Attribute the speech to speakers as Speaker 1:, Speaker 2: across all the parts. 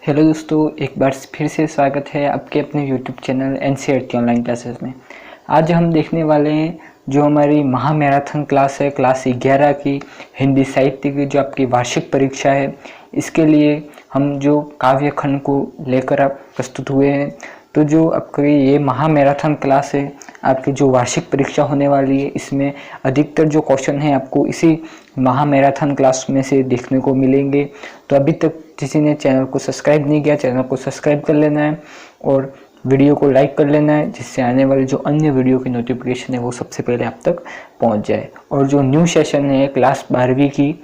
Speaker 1: Hello दोस्तों, एक बार फिर से स्वागत है आपके अपने YouTube channel NCERT online classes में। आज हम देखने वाले हैं जो हमारी महामैराथन क्लास है, क्लास 11 की हिंदी साहित्य की जो आपकी वार्षिक परीक्षा है। इसके लिए हम जो काव्य खंड को लेकर आप प्रस्तुत हुए हैं। तो जो आपकी ये महामैराथन क्लास है, आपकी जो वार्षिक परीक्षा होने वाली है, इसमें अधिकतर जो क्वेश्चन है आपको इसी महामैराथन क्लास में से देखने को मिलेंगे। तो अभी तक किसी ने चैनल को सब्सक्राइब नहीं किया, चैनल को सब्सक्राइब कर लेना है और वीडियो को लाइक कर लेना है, जिससे आने वाले जो अन्य वीडियो की नोटिफिकेशन है वो सबसे पहले आप तक पहुंच जाए। और जो न्यू सेशन है क्लास 12वीं की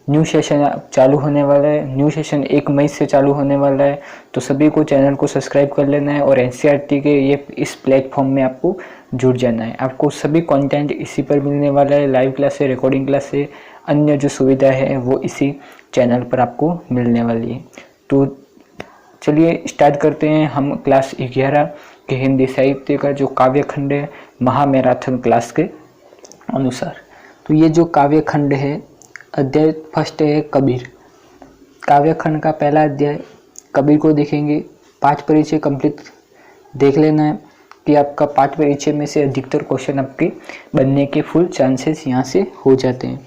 Speaker 1: न्यू सेशन चालू होने वाला है, न्यू सेशन 1 मई से चालू होने वाला है। तो सभी को चैनल को सब्सक्राइब कर लेना है और एनसीईआरटी के ये इस प्लेटफॉर्म में आपको जुड़ जाना है। आपको सभी कंटेंट इसी पर मिलने वाला है, लाइव क्लास है, रिकॉर्डिंग क्लास है, अन्य जो सुविधा है वो इसी चैनल पर आपको मिलने वाली है। तो चलिए स्टार्ट करते हैं हम क्लास 11 के हिंदी साहित्य का जो काव्य खंड है महामैराथन क्लास के अनुसार। तो ये जो काव्य खंड है, अध्याय फर्स्ट है कबीर। काव्य खंड का पहला अध्याय कबीर को देखेंगे। पाठ परिचय कंप्लीट देख लेना है कि आपका पाठ परिचय में से अधिकतर क्वेश्चन आपके बनने के फुल चांसेस यहाँ से हो जाते हैं,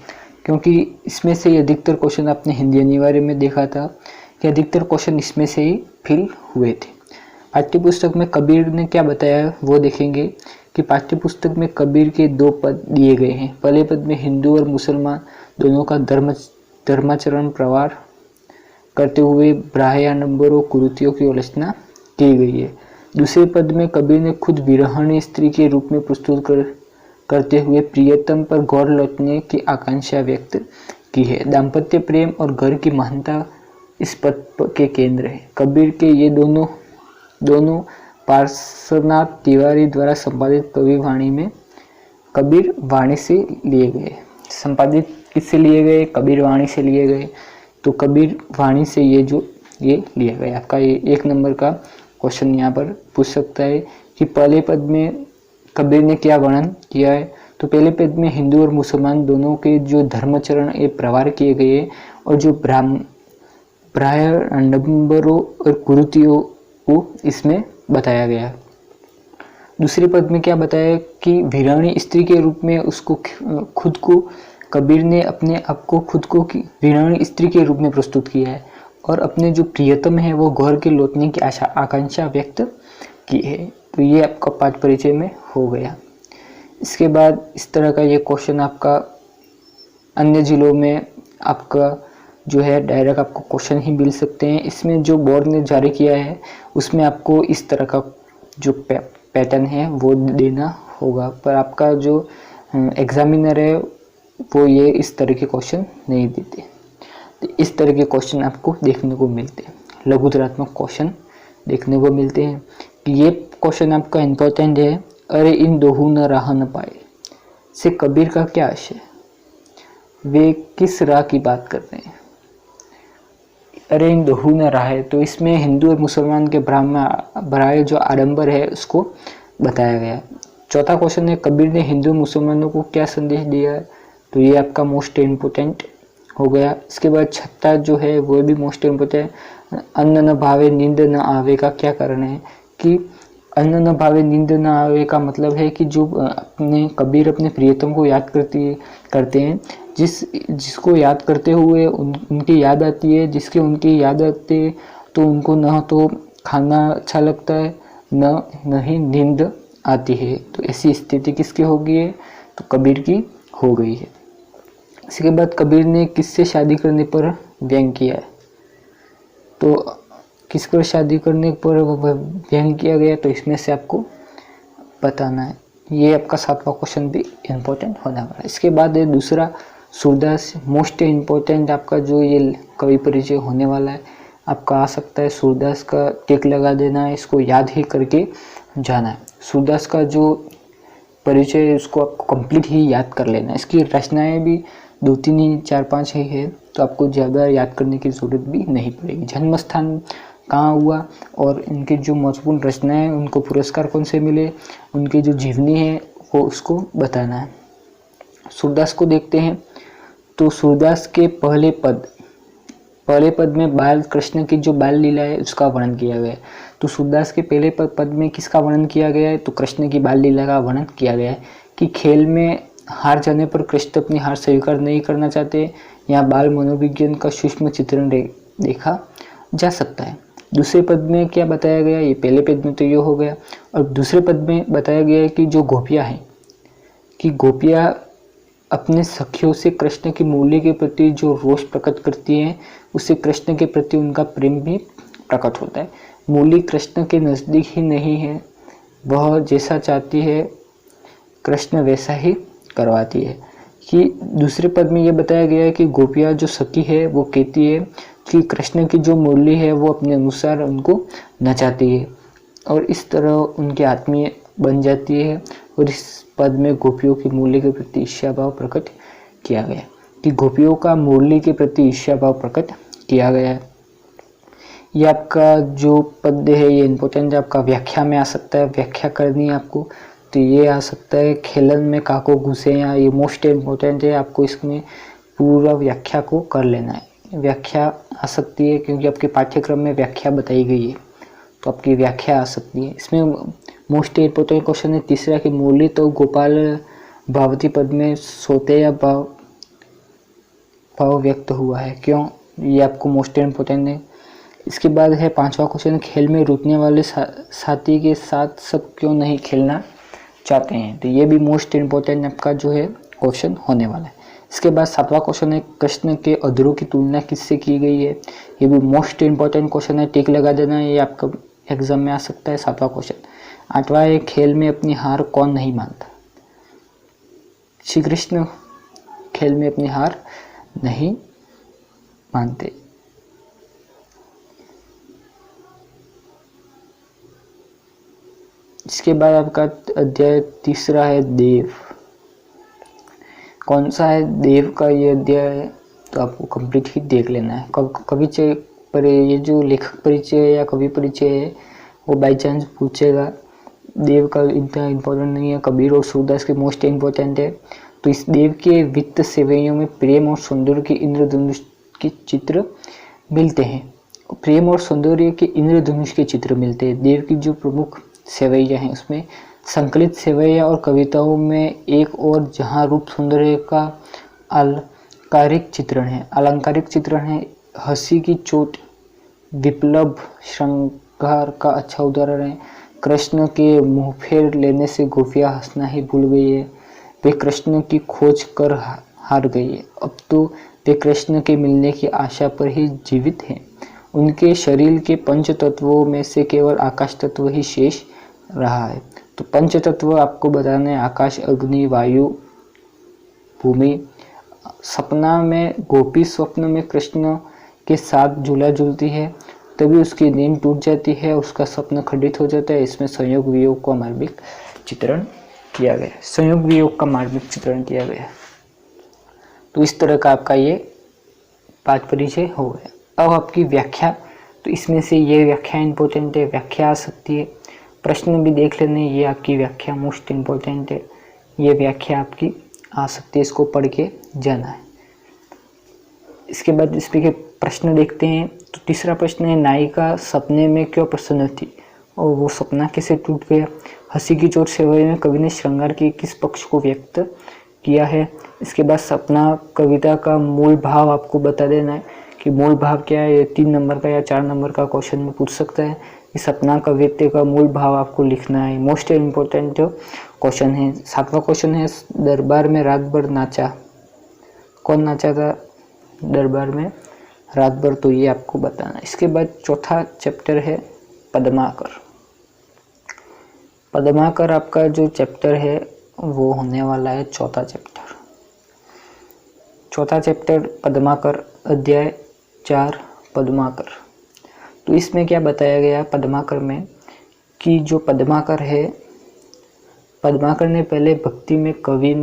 Speaker 1: क्योंकि इसमें से अधिकतर क्वेश्चन आपने हिंदी अनिवार्य में देखा था कि अधिकतर क्वेश्चन इसमें से ही फिल हुए थे। पाठ्यपुस्तक में कबीर ने क्या बताया वो देखेंगे कि पाठ्यपुस्तक में कबीर के 2 पद दिए गए हैं। पहले पद में हिंदू और मुसलमान दोनों का धर्माचरण प्रवार करते हुए ब्राह्मणों और कुरीतियों की आलोचना की गई है। दूसरे पद में कबीर ने खुद विरहणी स्त्री के रूप में प्रस्तुत करते हुए प्रियतम पर गौर लौटने की आकांक्षा व्यक्त की है। दाम्पत्य प्रेम और घर की महानता इस पद के केंद्र है। कबीर के ये दोनों पार्श्वनाथ तिवारी द्वारा संपादित कवि वाणी में कबीर वाणी से लिए गए। संपादित किससे लिए गए? कबीर वाणी से लिए गए। तो कबीर वाणी से ये लिया गया। आपका ये 1 नंबर का क्वेश्चन यहाँ पर पूछ सकता है कि पहले पद में कबीर ने क्या वर्णन किया है। तो पहले पद में हिंदू और मुसलमान दोनों के जो धर्माचरण ये प्रवार किए गए और जो ब्राह्मणों और कुरीतियों को इसमें बताया गया। दूसरे पद में क्या बताया कि वीरानी स्त्री के रूप में उसको खुद को कबीर ने अपने आप को खुद को वीरानी स्त्री के रूप में प्रस्तुत किया है और अपने जो प्रियतम है वो घर के लौटने की आकांक्षा व्यक्त की है। तो ये आपका पाठ परिचय में हो गया। इसके बाद इस तरह का ये क्वेश्चन आपका अन्य जिलों में आपका जो है डायरेक्ट आपको क्वेश्चन ही मिल सकते हैं। इसमें जो बोर्ड ने जारी किया है उसमें आपको इस तरह का जो पैटर्न है वो देना होगा, पर आपका जो एग्जामिनर है वो ये इस तरह के क्वेश्चन नहीं देते। तो इस तरह के क्वेश्चन आपको देखने को मिलते हैं, लघुतरात्मक क्वेश्चन देखने को मिलते हैं। ये क्वेश्चन आपका इम्पोर्टेंट है। अरे इन दोहू न राह न पाए से कबीर का क्या आशय? वे किस राह की बात कर रहे हैं? अरे इन दोहू न राह है, तो इसमें हिंदू और मुसलमान के ब्राह्मण जो आडंबर है उसको बताया गया। चौथा क्वेश्चन है कबीर ने हिंदू मुसलमानों को क्या संदेश दिया है? तो ये आपका मोस्ट इम्पोर्टेंट हो गया। इसके बाद छठा जो है वो भी मोस्ट इम्पोर्टेंट है। अन्न न भावे नींद न आवे का क्या कारण है? कि अन्न न भावे नींद न आवे का मतलब है कि जो अपने कबीर अपने प्रियतम को याद करते हैं, जिसको याद करते हुए उनकी याद आती है, जिसके उनकी याद आती है तो उनको न तो खाना अच्छा लगता है न ही नींद आती है। तो ऐसी स्थिति किसकी हो गई है? तो कबीर की हो गई है। इसके बाद कबीर ने किससे शादी करने पर व्यंग किया है? तो किस पर शादी करने पर व्यंग किया गया? तो इसमें से आपको बताना है। ये आपका 7वां क्वेश्चन भी इम्पोर्टेंट होने वाला है। इसके बाद है दूसरा सूरदास, मोस्ट इम्पोर्टेंट आपका जो ये कवि परिचय होने वाला है आपका आ सकता है। सूरदास का टिक लगा देना है, इसको याद ही करके जाना है। सूरदास का जो परिचय है उसको आपको कंप्लीट ही याद कर लेना है। इसकी रचनाएं भी 2-3 ही 4-5 ही है, तो आपको ज़्यादा याद करने की ज़रूरत भी नहीं पड़ेगी। जन्म स्थान कहाँ हुआ और इनकी जो महत्वपूर्ण रचनाएं उनको पुरस्कार कौन से मिले, उनकी जो जीवनी है वो उसको बताना है। सूरदास को देखते हैं। तो सूरदास के पहले पद पहले पद में बाल कृष्ण की जो बाल लीला है उसका वर्णन किया गया है। तो सूरदास के पहले पद में किसका वर्णन किया गया है? तो कृष्ण की बाल लीला का वर्णन किया गया है कि खेल में हार जाने पर कृष्ण अपनी हार स्वीकार नहीं करना चाहते। यहाँ बाल मनोविज्ञान का सूक्ष्म चित्रण देखा जा सकता है। दूसरे पद में क्या बताया गया? ये पहले पद में तो ये हो गया, और दूसरे पद में बताया गया है कि जो गोपियाँ हैं कि गोपियाँ अपने सखियों से कृष्ण की मूल्य के प्रति जो रोष प्रकट करती हैं, उससे कृष्ण के प्रति उनका प्रेम भी प्रकट होता है। मूली कृष्ण के नज़दीक ही नहीं है, वह जैसा चाहती है कृष्ण वैसा ही करवाती है। कि दूसरे पद में ये बताया गया है कि गोपियाँ जो सखी है वो कहती है कि कृष्ण की जो मुरली है वो अपने अनुसार उनको नचाती है, और इस तरह उनकी आत्मीय बन जाती है। और इस पद में गोपियों की मुरली के प्रति ईर्ष्या भाव प्रकट किया गया कि गोपियों का मुरली के प्रति ईर्ष्या भाव प्रकट किया गया है। ये आपका जो पद है ये इम्पोर्टेंट है, आपका व्याख्या में आ सकता है, व्याख्या करनी है आपको तो ये आ सकता है खेलन में काको घुसे, या ये मोस्ट इम्पोर्टेंट है, आपको इसमें पूरा व्याख्या को कर लेना है। व्याख्या आ सकती है क्योंकि आपके पाठ्यक्रम में व्याख्या बताई गई है, तो आपकी व्याख्या आ सकती है। इसमें मोस्ट इम्पोर्टेंट क्वेश्चन है तीसरा कि मुरली तो गोपाल भावती पद में सोते या भाव व्यक्त हुआ है, क्यों? ये आपको मोस्ट इम्पोर्टेंट है। इसके बाद है पांचवा क्वेश्चन, खेल में रुकने वाले साथी के साथ सब क्यों नहीं खेलना चाहते हैं? तो ये भी मोस्ट इम्पोर्टेंट आपका जो है क्वेश्चन होने वाला है। इसके बाद सातवां क्वेश्चन है कृष्ण के अधरों की तुलना किससे की गई है? ये भी मोस्ट इम्पोर्टेंट क्वेश्चन है, टिक लगा देना, ये आपका एग्जाम में आ सकता है सातवां क्वेश्चन। आठवां है खेल में अपनी हार कौन नहीं मानता? श्री कृष्ण खेल में अपनी हार नहीं मानते। इसके बाद आपका अध्याय तीसरा है देव। कौन सा है देव का ये अध्याय है तो आपको कंप्लीट ही देख लेना है। कवि पर ये जो लेखक परिचय या कवि परिचय है वो बाई चांस पूछेगा, देव का इतना इम्पोर्टेंट नहीं है। कबीर और सूरदास के मोस्ट इम्पोर्टेंट है। तो इस देव के वित्त सेवैयों में प्रेम और सौंदर्य के इंद्रधनुष के चित्र मिलते हैं। प्रेम और सौंदर्य के इंद्रधनुष के चित्र मिलते हैं। देव की जो प्रमुख सेवैया हैं उसमें संकलित सेवैया और कविताओं में एक और जहाँ रूप सौंदर्य का अलंकारिक चित्रण है। हंसी की चोट विप्लव श्रृंगार का अच्छा उदाहरण है। कृष्ण के मुंह फेर लेने से गोपियाँ हंसना ही भूल गई है। वे कृष्ण की खोज कर हार गई है। अब तो वे कृष्ण के मिलने की आशा पर ही जीवित हैं। उनके शरीर के पंच तत्वों में से केवल आकाश तत्व ही शेष रहा है। तो पंच तत्व आपको बताना है, आकाश, अग्नि, वायु, भूमि। सपना में गोपी स्वप्न में कृष्ण के साथ झूला झूलती है, तभी उसकी नींद टूट जाती है, उसका सपना खंडित हो जाता है। इसमें संयोग वियोग का मार्मिक चित्रण किया गया है। संयोग वियोग का मार्मिक चित्रण किया गया है। तो इस तरह का आपका ये पाठ परिचय हो गया। अब आपकी व्याख्या, तो इसमें से ये व्याख्या इंपॉर्टेंट है, व्याख्या आ सकती है। प्रश्न भी देख लेने, ये आपकी व्याख्या मोस्ट इम्पोर्टेंट है। ये व्याख्या आपकी आ सकती है, इसको पढ़ के जाना है। इसके बाद इसमें के प्रश्न देखते हैं। तो तीसरा प्रश्न है नायिका सपने में क्यों प्रसन्न थी और वो सपना कैसे टूट गया? हंसी की चोट सेवई में कवि ने श्रृंगार के किस पक्ष को व्यक्त किया है? इसके बाद सपना कविता का मूल भाव आपको बता देना है कि मूल भाव क्या है। ये 3 नंबर का या 4 नंबर का क्वेश्चन में पूछ सकता है कि सपना कवित्व का मूल भाव आपको लिखना है। मोस्ट इम्पोर्टेंट क्वेश्चन है। 7वां क्वेश्चन है दरबार में रात भर नाचा, कौन नाचा था दरबार में रात भर? तो ये आपको बताना है। इसके बाद चौथा चैप्टर है पद्माकर। पद्माकर आपका जो चैप्टर है वो होने वाला है चौथा चैप्टर पद्माकर, अध्याय 4 पद्माकर। तो इसमें क्या बताया गया पद्माकर में कि जो पद्माकर है, पद्माकर ने पहले भक्ति में कवि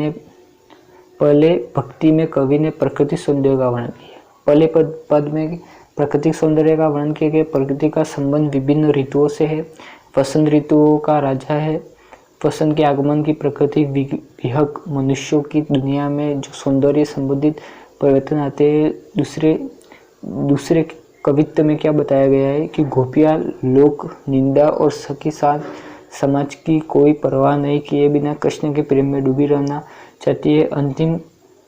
Speaker 1: ने प्रकृति सौंदर्य का वर्णन किया। पहले पद में प्राकृतिक सौंदर्य का वर्णन किया गया। प्रकृति का संबंध विभिन्न ऋतुओं से है। वसंत ऋतुओं का राजा है। वसंत के आगमन की प्रकृति विहक मनुष्यों की दुनिया में जो सौंदर्य संबंधित परिवर्तन आते हैं। दूसरे दूसरे कवित्व में क्या बताया गया है कि गोपियाँ लोक निंदा और सखी साथ समाज की कोई परवाह नहीं किए बिना कृष्ण के प्रेम में डूबी रहना चाहती है। अंतिम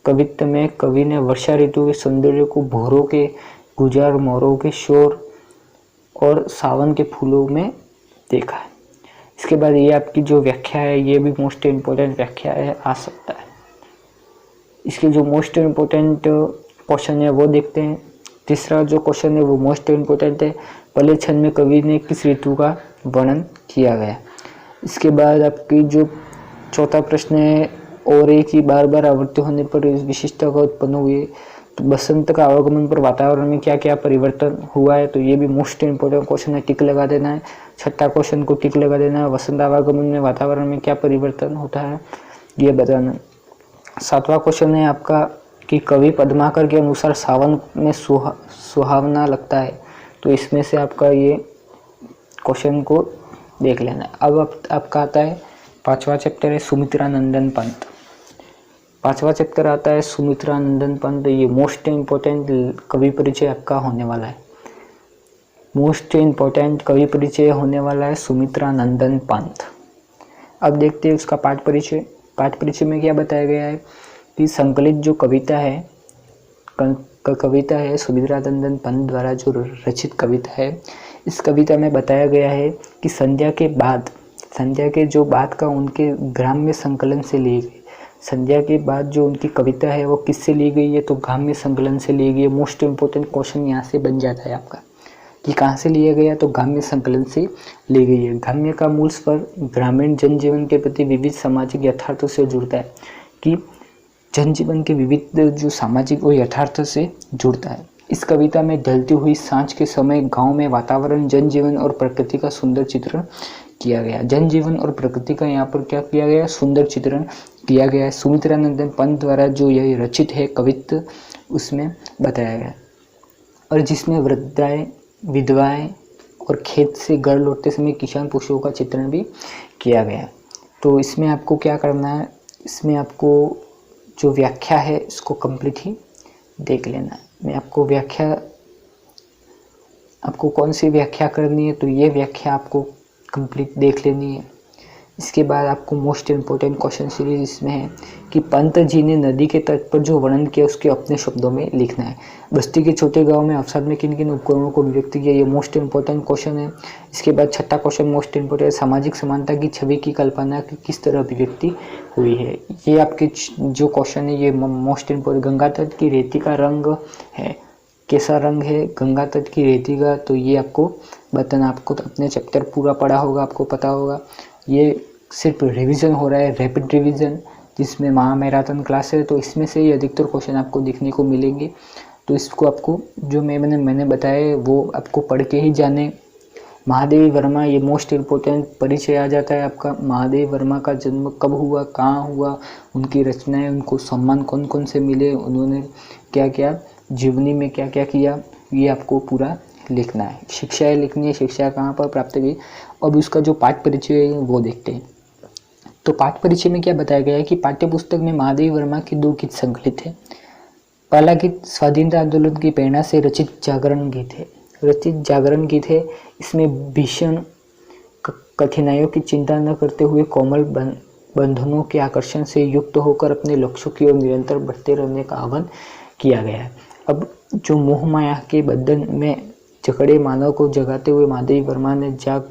Speaker 1: कवित्व में कवि ने वर्षा ऋतु के सौंदर्य को भौरों के गुजार, मोरों के शोर और सावन के फूलों में देखा है। इसके बाद ये आपकी जो व्याख्या है ये भी मोस्ट इम्पोर्टेंट व्याख्या है, आ सकता है। इसके जो मोस्ट इम्पोर्टेंट क्वेश्चन है वो देखते हैं। तीसरा जो क्वेश्चन है वो मोस्ट इम्पोर्टेंट है, पहले छंद में कवि ने किस ऋतु का वर्णन किया गया। इसके बाद आपकी जो चौथा प्रश्न है, और एक ही बार बार आवृत्ति होने पर इस विशिष्टता का उत्पन्न हुए, तो बसंत का आवागमन पर वातावरण में क्या क्या परिवर्तन हुआ है, तो ये भी मोस्ट इम्पोर्टेंट क्वेश्चन है, टिक लगा देना है। छठा क्वेश्चन को टिक लगा देना है, वसंत आवागमन में वातावरण में क्या परिवर्तन होता है ये बताना। सातवां क्वेश्चन है आपका कि कवि पद्माकर के अनुसार सावन में सुहावना लगता है, तो इसमें से आपका ये क्वेश्चन को देख लेना। अब आपका आता है पांचवा चैप्टर है सुमित्रानंदन पंत। पांचवा चैप्टर आता है सुमित्रानंदन पंत। ये मोस्ट इम्पोर्टेंट कवि परिचय आपका होने वाला है। मोस्ट इम्पोर्टेंट कवि परिचय होने वाला है सुमित्रानंदन पंत। अब देखते हैं उसका पाठ परिचय। पाठ परिचय में क्या बताया गया है कि संकलित जो कविता है सुमित्रानंदन पंत द्वारा जो रचित कविता है, इस कविता में बताया गया है कि संध्या के जो बाद का उनके ग्राम्य संकलन से ली गई। संध्या के बाद जो उनकी कविता है वो किससे ली गई है, तो ग्राम्य संकलन से ली गई है। मोस्ट इम्पोर्टेंट क्वेश्चन यहाँ से बन जाता है आपका कि कहाँ से लिया गया, तो ग्राम्य संकलन से ली गई है। ग्राम्य का मूल स्वर ग्रामीण जनजीवन के प्रति विविध सामाजिक यथार्थों से जुड़ता है, कि जनजीवन के विविध जो सामाजिक और यथार्थ से जुड़ता है। इस कविता में ढलती हुई सांझ के समय गांव में वातावरण, जनजीवन और प्रकृति का सुंदर चित्रण किया गया। जनजीवन और प्रकृति का यहाँ पर क्या किया गया, सुंदर चित्रण किया गया है। सुमित्रानंदन पंत द्वारा जो यह रचित है कवित्व, उसमें बताया गया, और जिसमें वृद्धाएं, विधवाएं और खेत से घर लौटते समय किसान पशुओं का चित्रण भी किया गया। तो इसमें आपको क्या करना है, इसमें आपको जो व्याख्या है इसको कंप्लीट ही देख लेना है। मैं आपको कौन सी व्याख्या करनी है, तो ये व्याख्या आपको कंप्लीट देख लेनी है। इसके बाद आपको मोस्ट इम्पोर्टेंट क्वेश्चन सीरीज इसमें है कि पंत जी ने नदी के तट पर जो वर्णन किया उसके अपने शब्दों में लिखना है। बस्ती के छोटे गांव में अवसाद में किन किन उपकरणों को व्यक्त किया, ये मोस्ट इम्पोर्टेंट क्वेश्चन है। इसके बाद छठा क्वेश्चन मोस्ट इम्पोर्टेंट, सामाजिक समानता की छवि की कल्पना की किस तरह अभिव्यक्ति हुई है। ये आपके जो क्वेश्चन है ये मोस्ट इम्पोर्टेंट। गंगा तट की रेती का रंग है, कैसा रंग है गंगा तट की रेती का, तो ये आपको बताना। आपको तो अपने चैप्टर पूरा पढ़ा होगा, आपको पता होगा। ये सिर्फ रिवीजन हो रहा है, रैपिड रिवीजन, जिसमें महामैराथन क्लास है, तो इसमें से ही अधिकतर क्वेश्चन आपको देखने को मिलेंगे। तो इसको आपको जो मैंने बताया वो आपको पढ़ के ही जाने। महादेवी वर्मा, ये मोस्ट इम्पोर्टेंट परिचय आ जाता है आपका। महादेवी वर्मा का जन्म कब हुआ, कहाँ हुआ, उनकी रचनाएं, उनको सम्मान कौन कौन से मिले, उन्होंने क्या क्या जीवनी में क्या क्या किया, ये आपको पूरा लिखना है। शिक्षाएं लिखनी है, शिक्षा कहाँ पर प्राप्त हुई। अब उसका जो पाठ परिचय है वो देखते हैं। तो पाठ परिचय में क्या बताया गया है कि पाठ्य पुस्तक में महादेवी वर्मा के 2 गीत संकलित है। पहला गीत स्वाधीनता आंदोलन की प्रेरणा से रचित जागरण गीत है। इसमें भीषण कठिनाइयों की चिंता न करते हुए कोमल बंधनों के आकर्षण से युक्त होकर अपने लक्ष्यों की ओर निरंतर बढ़ते रहने का आह्वान किया गया है। अब जो मोह माया के बंधन में जकड़े मानव को जगाते हुए महादेवी वर्मा ने जाग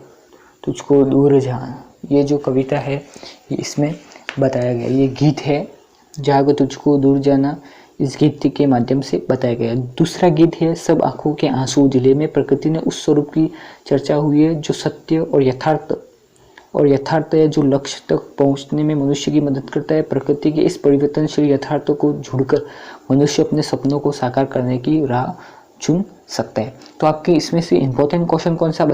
Speaker 1: तुझको दूर जहां, ये जो कविता है ये इसमें बताया गया। ये गीत है जाग तुझको दूर जाना, इस गीत के माध्यम से बताया गया। दूसरा गीत है सब आंखों के आंसू, जिले में प्रकृति ने उस स्वरूप की चर्चा हुई है जो सत्य और यथार्थ है, जो लक्ष्य तक पहुंचने में मनुष्य की मदद करता है। प्रकृति के इस परिवर्तनशील यथार्थ को जुड़कर मनुष्य अपने सपनों को साकार करने की राह चुन सकता है। तो आपके इसमें से इम्पोर्टेंट क्वेश्चन कौन सा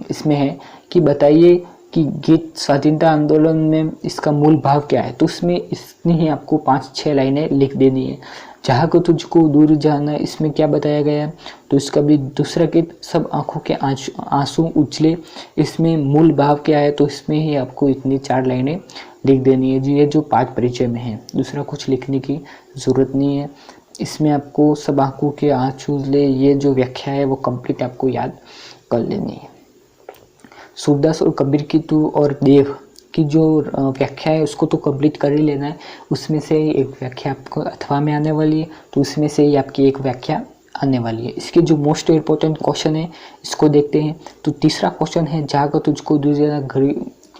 Speaker 1: इसमें है कि बताइए कि गीत स्वाधीनता आंदोलन में इसका मूल भाव क्या है। तो उसमें इतनी ही आपको 5-6 लाइनें लिख देनी है। जहाँ को तुझको दूर जाना, इसमें क्या बताया गया है, तो इसका भी दूसरा गीत सब आंखों के आंसू उछले, इसमें मूल भाव क्या है, तो इसमें ही आपको इतनी 4 लाइनें लिख देनी है जी। ये जो पाठ परिचय में है, दूसरा कुछ लिखने की ज़रूरत नहीं है। इसमें आपको सब आंखों के आँसू ले ये जो व्याख्या है वो कंप्लीट आपको याद कर लेनी है। सूरदास और कबीर की तो और देव की जो व्याख्या है उसको तो कंप्लीट कर ही लेना है। उसमें से एक व्याख्या आपको अथवा में आने वाली है, तो उसमें से ही आपकी एक व्याख्या आने वाली है। इसके जो मोस्ट इम्पोर्टेंट क्वेश्चन है इसको देखते हैं। तो तीसरा क्वेश्चन है जाग तुझको दूसरा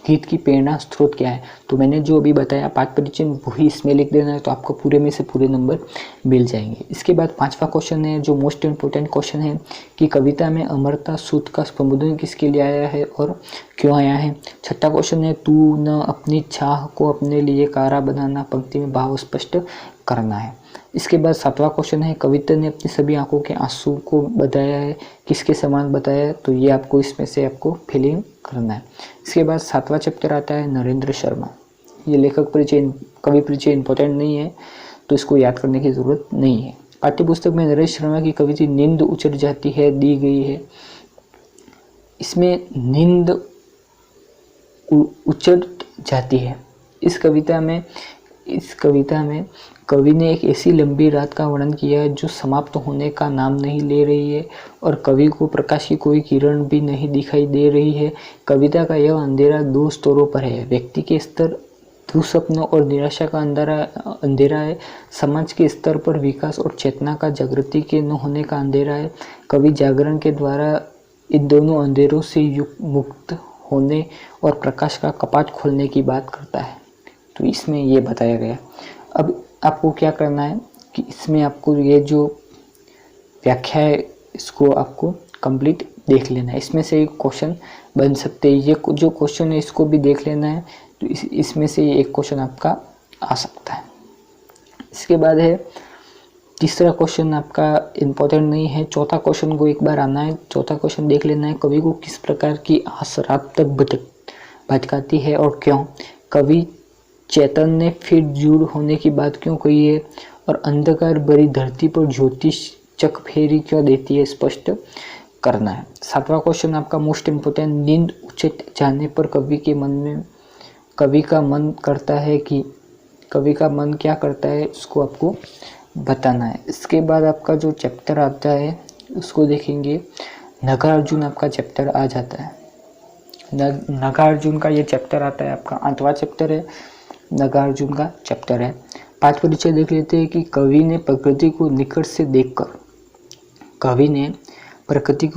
Speaker 1: गीत की प्रेरणा स्रोत क्या है। तो मैंने जो अभी बताया पाठ परिचय वही इसमें लिख देना है, तो आपको पूरे में से पूरे नंबर मिल जाएंगे। इसके बाद पांचवा क्वेश्चन है जो मोस्ट इम्पोर्टेंट क्वेश्चन है कि कविता में अमरता सूत का संबोधन किसके लिए आया है और क्यों आया है। छठा क्वेश्चन है तू न अपनी चाह को अपने लिए कारा बनाना, पंक्ति में भाव स्पष्ट करना है। इसके बाद सातवां क्वेश्चन है कविता ने अपनी सभी आंखों के आंसू को बताया है, किसके समान बताया है, तो ये आपको इसमें से आपको फिलिंग करना है। इसके बाद सातवां चैप्टर आता है नरेंद्र शर्मा। ये लेखक परिचय कवि परिचय इंपॉर्टेंट नहीं है, तो इसको याद करने की ज़रूरत नहीं है। पाठ्य पुस्तक में नरेंद्र शर्मा की कविता नींद उचट जाती है दी गई है। इसमें नींद उचट जाती है इस कविता में कवि ने एक ऐसी लंबी रात का वर्णन किया है जो समाप्त होने का नाम नहीं ले रही है और कवि को प्रकाश की कोई किरण भी नहीं दिखाई दे रही है। कविता का यह अंधेरा दो स्तरों पर है। व्यक्ति के स्तर दुस्वप्नों और निराशा का अंधेरा है। समाज के स्तर पर विकास और चेतना का जागृति के न होने का अंधेरा है। कवि जागरण के द्वारा इन दोनों अंधेरों से मुक्त होने और प्रकाश का कपाट खोलने की बात करता है। तो इसमें ये बताया गया। अब आपको क्या करना है कि इसमें आपको ये जो व्याख्या है इसको आपको कंप्लीट देख लेना है। इसमें से एक क्वेश्चन बन सकते हैं। ये जो क्वेश्चन है इसको भी देख लेना है, तो इसमें से एक क्वेश्चन आपका आ सकता है। इसके बाद है तीसरा क्वेश्चन आपका इम्पोर्टेंट नहीं है, चौथा क्वेश्चन को एक बार आना है। चौथा क्वेश्चन देख लेना है कवि को किस प्रकार की आस रात तक भटकाती है और क्यों। कवि चेतन ने फिर जुड़ होने की बात क्यों कही है और अंधकार भरी धरती पर ज्योतिष चक फेरी क्यों देती है, स्पष्ट करना है। सातवां क्वेश्चन आपका मोस्ट इम्पोर्टेंट नींद उचट जाने पर कवि का मन क्या करता है इसको आपको बताना है। इसके बाद आपका जो चैप्टर आता है उसको देखेंगे। नागार्जुन आपका चैप्टर आ जाता है। नागार्जुन का ये चैप्टर आता है, आपका 8वां चैप्टर है। नागार्जुन का चैप्टर है। पाठ परिचय देख लेते हैं कि कवि ने प्रकृति को निकट से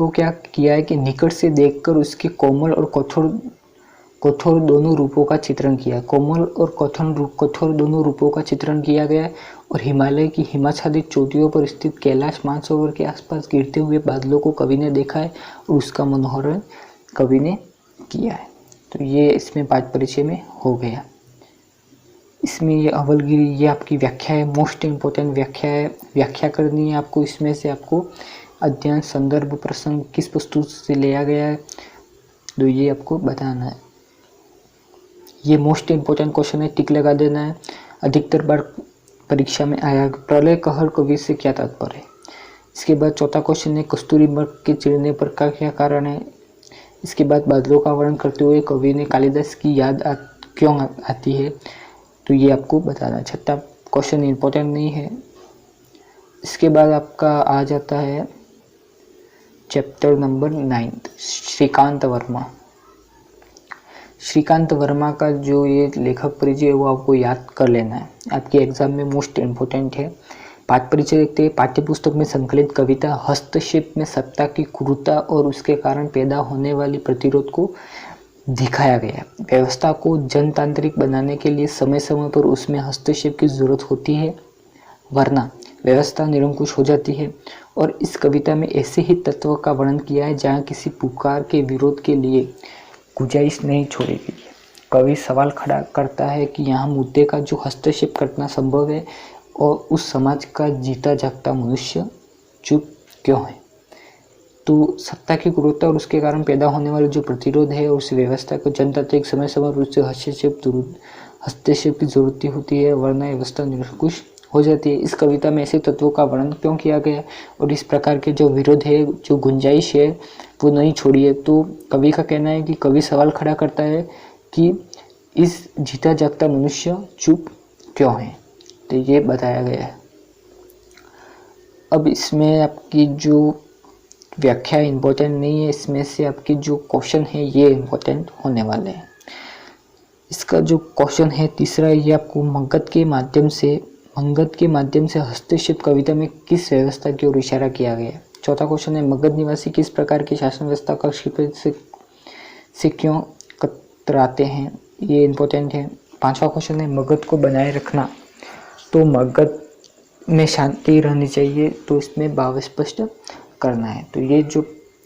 Speaker 1: क्या किया है कि निकट से देखकर उसके कोमल और कठोर दोनों रूपों का चित्रण किया। कोमल और कठोर दोनों रूपों का चित्रण किया गया है और हिमालय की हिमाच्छादित चोटियों पर स्थित कैलाश मानसरोवर के आसपास गिरते हुए बादलों को कवि ने देखा है और उसका मनोहरण कवि ने किया है। तो ये इसमें पाठ परिचय में हो गया। इसमें ये अवलगिरी ये आपकी व्याख्या है, मोस्ट इम्पोर्टेंट व्याख्या है। व्याख्या करनी है आपको। इसमें से आपको अध्ययन संदर्भ प्रसंग किस पुस्तक से लिया गया है तो ये आपको बताना है। ये मोस्ट इम्पोर्टेंट क्वेश्चन है, टिक लगा देना है। अधिकतर बार परीक्षा में आया। प्रलय कहर कवि से क्या तात्पर्य है। इसके बाद चौथा क्वेश्चन है कस्तूरी मृग के चिड़ने पर का क्या कारण है। इसके बाद बादलों का वर्णन करते हुए कवि ने कालिदास की याद क्यों आती है, तो ये आपको बताना है। छठा क्वेश्चन इम्पोर्टेंट नहीं है। इसके बाद आपका आ जाता है चैप्टर नंबर 9 श्रीकांत वर्मा। श्रीकांत वर्मा का जो ये लेखक परिचय है वो आपको याद कर लेना है, आपके एग्जाम में मोस्ट इम्पोर्टेंट है। पाठ परिचय देखते हैं। पाठ्य पुस्तक में संकलित कविता हस्तक्षेप में सत्ता की क्रूरता और उसके कारण पैदा होने वाली प्रतिरोध को दिखाया गया। व्यवस्था को जनतांत्रिक बनाने के लिए समय समय पर उसमें हस्तक्षेप की जरूरत होती है, वरना व्यवस्था निरंकुश हो जाती है। और इस कविता में ऐसे ही तत्व का वर्णन किया है जहाँ किसी पुकार के विरोध के लिए गुंजाइश नहीं छोड़ी गई है। कवि सवाल खड़ा करता है कि यहाँ मुद्दे का जो हस्तक्षेप करना संभव है और उस समाज का जीता जागता मनुष्य चुप क्यों है। तो सत्ता की क्रूरता और उसके कारण पैदा होने वाले जो प्रतिरोध है और उस व्यवस्था को जनतांत्रिक समय समय पर उससे हस्तक्षेप की जरूरत होती है, वरना व्यवस्था निरंकुश हो जाती है। इस कविता में ऐसे तत्वों का वर्णन क्यों किया गया और इस प्रकार के जो विरोध है, जो गुंजाइश है वो नहीं छोड़ी है। तो कवि का कहना है कि कवि सवाल खड़ा करता है कि इस जीता जागता मनुष्य चुप क्यों है, तो ये बताया गया है। अब इसमें आपकी जो व्याख्या इम्पोर्टेंट नहीं है, इसमें से आपकी जो क्वेश्चन है ये इम्पोर्टेंट होने वाले हैं। इसका जो क्वेश्चन है तीसरा, ये आपको मंगत के माध्यम से हस्तक्षेप कविता में किस व्यवस्था की ओर इशारा किया गया है। चौथा क्वेश्चन है, मगध निवासी किस प्रकार की शासन व्यवस्था का से क्यों कतराते हैं, ये इम्पोर्टेंट है। पांचवा क्वेश्चन है, मगध को बनाए रखना तो मगध में शांति रहनी चाहिए, तो इसमें भाव स्पष्ट करना है। तो ये जो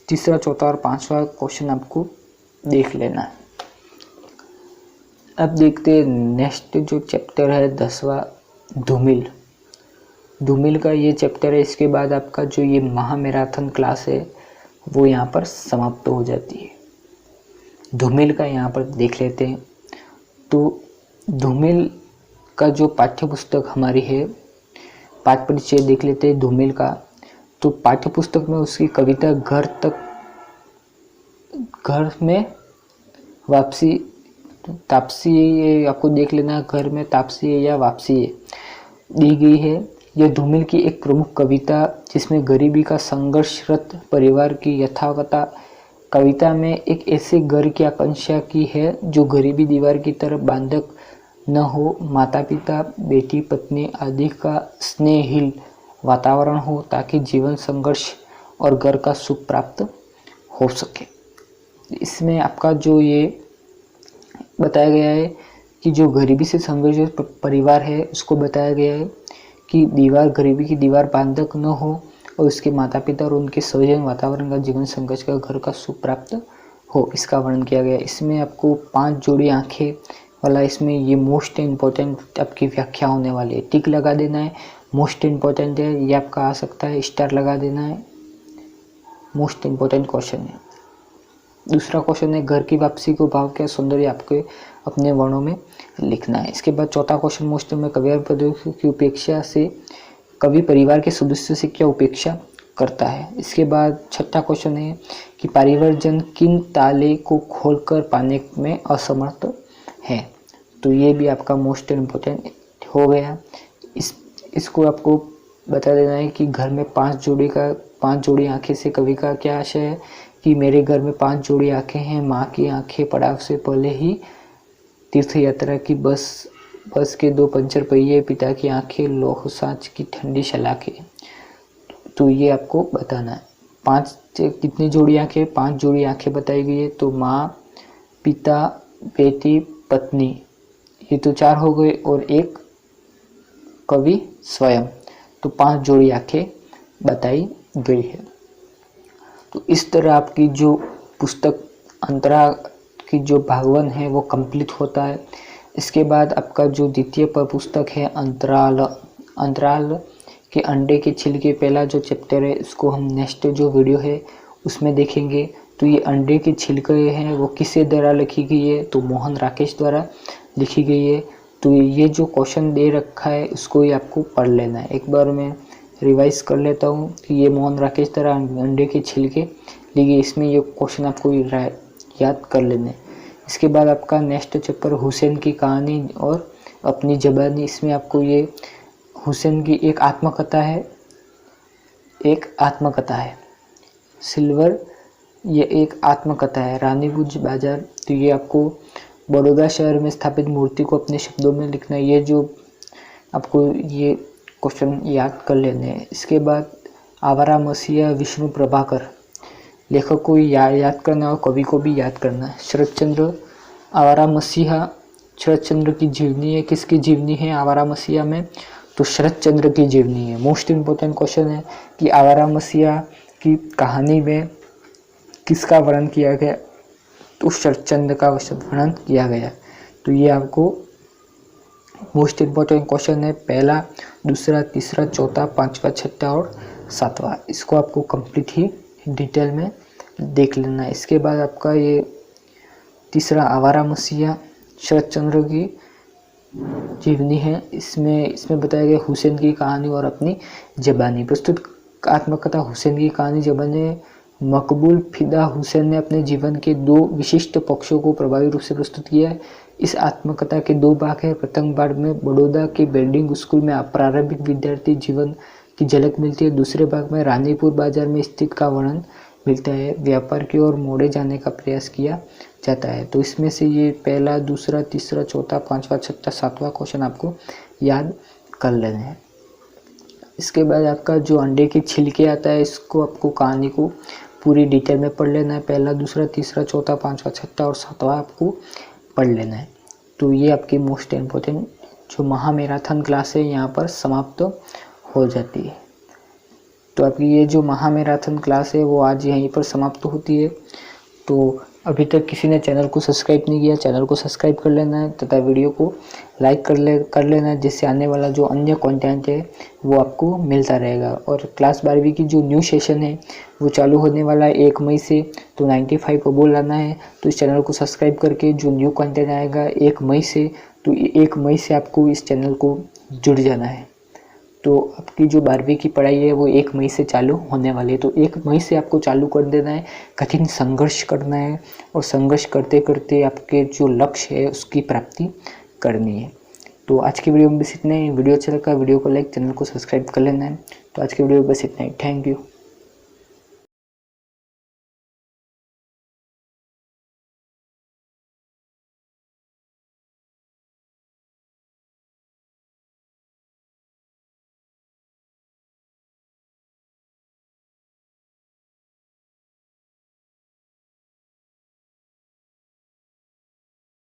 Speaker 1: तीसरा, चौथा और पांचवा क्वेश्चन आपको देख लेना है। अब देखते हैं नेक्स्ट जो चैप्टर है 10वां, धूमिल का ये चैप्टर है। इसके बाद आपका जो ये महामैराथन क्लास है वो यहाँ पर समाप्त हो जाती है। धूमिल का यहाँ पर देख लेते हैं। तो धूमिल का जो पाठ्य पुस्तक हमारी है, पाठ परिचय देख लेते हैं धूमिल का। तो पाठ्य पुस्तक में उसकी कविता घर में वापसी, तापसी, ये आपको देख लेना, घर में तापसी है या वापसी है, दी गई है। यह धूमिल की एक प्रमुख कविता जिसमें गरीबी का संघर्षरत परिवार की यथावता कविता में एक ऐसे घर की आकांक्षा की है जो गरीबी दीवार की तरफ बांधक न हो, माता पिता, बेटी, पत्नी आदि का स्नेहहीन वातावरण हो ताकि जीवन संघर्ष और घर का सुख प्राप्त हो सके। इसमें आपका जो ये बताया गया है कि जो गरीबी से संघर्षित परिवार है उसको बताया गया है कि गरीबी की दीवार बांधक न हो और उसके माता पिता और उनके स्वजन वातावरण का जीवन संघर्ष का घर का सुख प्राप्त हो, इसका वर्णन किया गया है। इसमें आपको 5 जोड़ी आंखें वाला, इसमें ये मोस्ट इम्पोर्टेंट आपकी व्याख्या होने वाली है। टिक लगा देना है, मोस्ट इम्पोर्टेंट है, ये आपका आ सकता है, स्टार लगा देना है, मोस्ट इम्पोर्टेंट क्वेश्चन है। दूसरा क्वेश्चन है, घर की वापसी को भाव क्या सौंदर्य आपके अपने वर्णों में लिखना है। इसके बाद चौथा क्वेश्चन, मोस्ट में कवि की उपेक्षा से कवि परिवार के सदस्य से क्या उपेक्षा करता है। इसके बाद छठा क्वेश्चन है कि परिवारजन किन ताले को खोलकर पाने में असमर्थ है। तो ये भी आपका मोस्ट इम्पोर्टेंट हो गया। इसको आपको बता देना है कि घर में 5 जोड़ी आंखें से कवि का क्या आशय है कि मेरे घर में 5 जोड़ी आंखें हैं, माँ की आंखें पड़ाव से पहले ही तीर्थ यात्रा की बस के 2 पंचर पहिए, पिता की आंखें लौह सांच की ठंडी शलाखें। तो ये आपको बताना है। 5 कितनी जोड़ी आंखें, 5 जोड़ी आंखें बताई गई है। तो माँ, पिता, बेटी, पत्नी, ये तो 4 हो गए और एक कवि स्वयं, तो 5 जोड़ी आंखें बताई गई है। तो इस तरह आपकी जो पुस्तक अंतरा की जो भागवन है वो कंप्लीट होता है। इसके बाद आपका जो द्वितीय पुस्तक है अंतराल के अंडे के छिलके, पहला जो चैप्टर है इसको हम नेक्स्ट जो वीडियो है उसमें देखेंगे। तो ये अंडे के छिलके हैं वो किसके द्वारा लिखी गई है, तो मोहन राकेश द्वारा लिखी गई है। तो ये जो क्वेश्चन दे रखा है उसको ही आपको पढ़ लेना है। एक बार मैं रिवाइज कर लेता हूँ कि ये मोहन राकेश द्वारा अंडे के छिलके ली गई, इसमें ये क्वेश्चन आपको याद कर लेने। इसके बाद आपका नेक्स्ट चैप्टर हुसैन की कहानी और अपनी ज़बानी, इसमें आपको ये हुसैन की एक आत्मकथा है, सिल्वर, ये एक आत्मकथा है, रानी गुज बाजार। तो ये आपको बड़ौदा शहर में स्थापित मूर्ति को अपने शब्दों में लिखना है। ये जो आपको ये क्वेश्चन याद कर लेने हैं। इसके बाद आवारा मसीहा विष्णु प्रभाकर, लेखक को याद करना और कवि को भी याद करना है। शरद चंद्र, आवारा मसीहा शरद चंद्र की जीवनी है। किसकी जीवनी है आवारा मसीहा में, तो शरद चंद्र की जीवनी है। मोस्ट इम्पोर्टेंट क्वेश्चन है कि आवारा मसीहा की कहानी में किसका वर्णन किया गया, तो शरद चंद्र का वर्णन किया गया। तो ये आपको मोस्ट इम्पोर्टेंट क्वेश्चन है, पहला, दूसरा, तीसरा, चौथा, पांचवा, छठा और सातवां। इसको आपको कंप्लीट ही डिटेल में देख लेना है। इसके बाद आपका ये तीसरा आवारा मसीहा शरद चंद्र की जीवनी है। इसमें बताया गया हुसैन की कहानी और अपनी ज़बानी। प्रस्तुत आत्मकथा हुसैन की कहानी ज़बानी मकबूल फिदा हुसैन ने अपने जीवन के 2 विशिष्ट पक्षों को प्रभावी रूप से प्रस्तुत किया है। इस आत्मकथा के 2 भाग हैं। प्रथम भाग में बड़ौदा के बोर्डिंग स्कूल में प्रारंभिक विद्यार्थी जीवन की झलक मिलती है। दूसरे भाग में रानीपुर बाजार में स्थित का वर्णन मिलता है। व्यापार की ओर मोड़े जाने का प्रयास किया जाता है। तो इसमें से ये पहला, दूसरा, तीसरा, चौथा, पांचवा, छठा, सातवां क्वेश्चन आपको याद कर लेना है। इसके बाद आपका जो अंडे की छिलके आता है, इसको आपको कहानी को पूरी डिटेल में पढ़ लेना है। पहला, दूसरा, तीसरा, चौथा, पांचवा, छठा और सातवां आपको पढ़ लेना है। तो ये आपकी मोस्ट इम्पोर्टेंट जो महामैराथन क्लास है यहाँ पर समाप्त हो जाती है। तो आपकी ये जो महामैराथन क्लास है वो आज यहीं पर समाप्त होती है। तो अभी तक किसी ने चैनल को सब्सक्राइब नहीं किया, चैनल को सब्सक्राइब कर लेना है तथा वीडियो को लाइक कर लेना है, जिससे आने वाला जो अन्य कंटेंट है वो आपको मिलता रहेगा। और क्लास 12वीं की जो न्यू सेशन है वो चालू होने वाला है 1 मई से। तो 95 अबोव लाना है तो इस चैनल को सब्सक्राइब करके जो न्यू कंटेंट आएगा 1 मई से, तो 1 मई से आपको इस चैनल को जुड़ जाना है। तो आपकी जो 12वीं की पढ़ाई है वो 1 मई से चालू होने वाली है। तो 1 मई से आपको चालू कर देना है, कठिन संघर्ष करना है और संघर्ष करते करते आपके जो लक्ष्य है उसकी प्राप्ति करनी है। तो आज की वीडियो में बस इतना ही। वीडियो अच्छा लगा वीडियो को लाइक, चैनल को सब्सक्राइब कर लेना है। तो आज की वीडियो में बस इतना ही। Thank you.